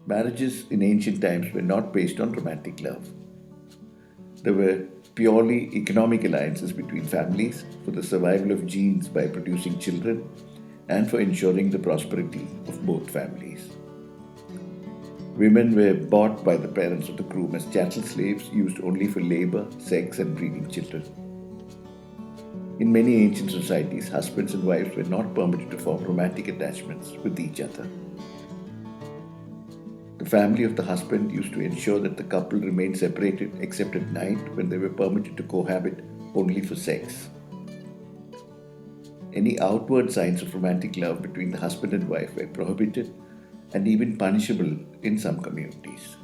Marriages in ancient times were not based on romantic love. They were purely economic alliances between families for the survival of genes by producing children and for ensuring the prosperity of both families. Women were bought by the parents of the groom as chattel slaves used only for labor, sex, and breeding children. In many ancient societies, husbands and wives were not permitted to form romantic attachments with each other. The family of the husband used to ensure that the couple remained separated except at night when they were permitted to cohabit only for sex. Any outward signs of romantic love between the husband and wife were prohibited and even punishable in some communities.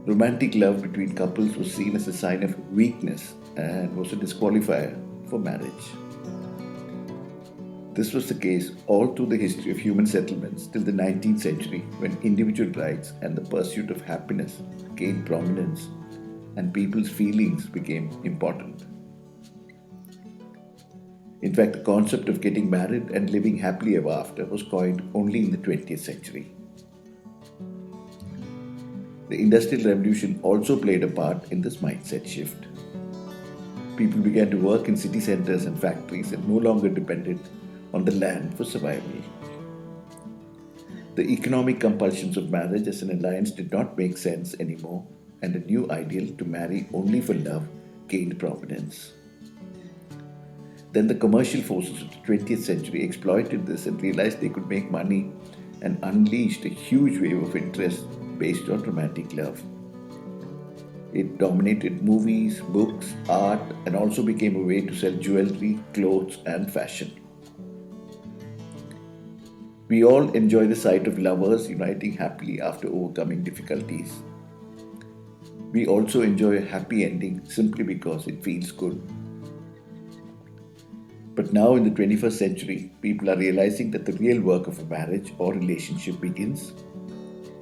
Romantic love between couples was seen as a sign of weakness and was a disqualifier for marriage. This was the case all through the history of human settlements till the 19th century, when individual rights and the pursuit of happiness gained prominence and people's feelings became important. In fact, the concept of getting married and living happily ever after was coined only in the 20th century. The Industrial Revolution also played a part in this mindset shift. People began to work in city centers and factories and no longer depended on the land for survival. The economic compulsions of marriage as an alliance did not make sense anymore, and a new ideal to marry only for love gained prominence. Then the commercial forces of the 20th century exploited this and realized they could make money and unleashed a huge wave of interest based on romantic love. It dominated movies, books, art, and also became a way to sell jewelry, clothes, and fashion. We all enjoy the sight of lovers uniting happily after overcoming difficulties. We also enjoy a happy ending simply because it feels good. But now in the 21st century, people are realizing that the real work of a marriage or relationship begins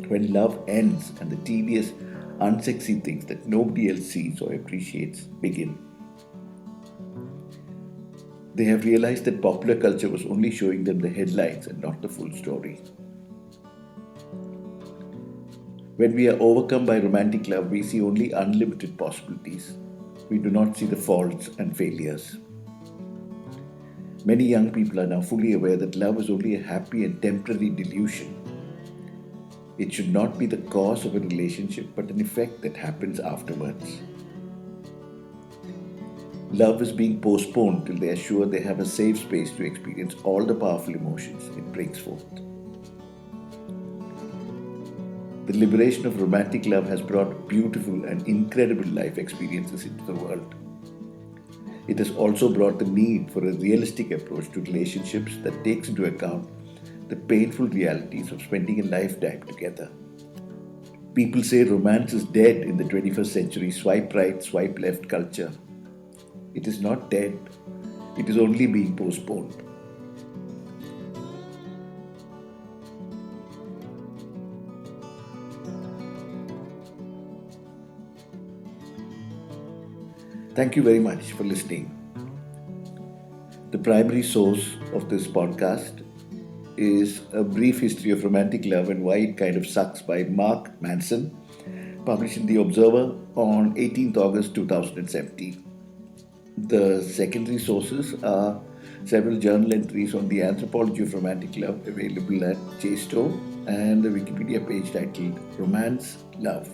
when love ends and the tedious, unsexy things that nobody else sees or appreciates begin. They have realized that popular culture was only showing them the headlines and not the full story. When we are overcome by romantic love, we see only unlimited possibilities. We do not see the faults and failures. Many young people are now fully aware that love is only a happy and temporary delusion. It should not be the cause of a relationship, but an effect that happens afterwards. Love is being postponed till they are sure they have a safe space to experience all the powerful emotions it brings forth. The liberation of romantic love has brought beautiful and incredible life experiences into the world. It has also brought the need for a realistic approach to relationships that takes into account the painful realities of spending a lifetime together. People say romance is dead in the 21st century swipe right, swipe left culture. It is not dead, it is only being postponed. Thank you very much for listening. The primary source of this podcast is A Brief History of Romantic Love and Why It Kind of Sucks by Mark Manson, published in The Observer on 18th August 2017. The secondary sources are several journal entries on the anthropology of romantic love available at JSTOR and the Wikipedia page titled Romance, Love,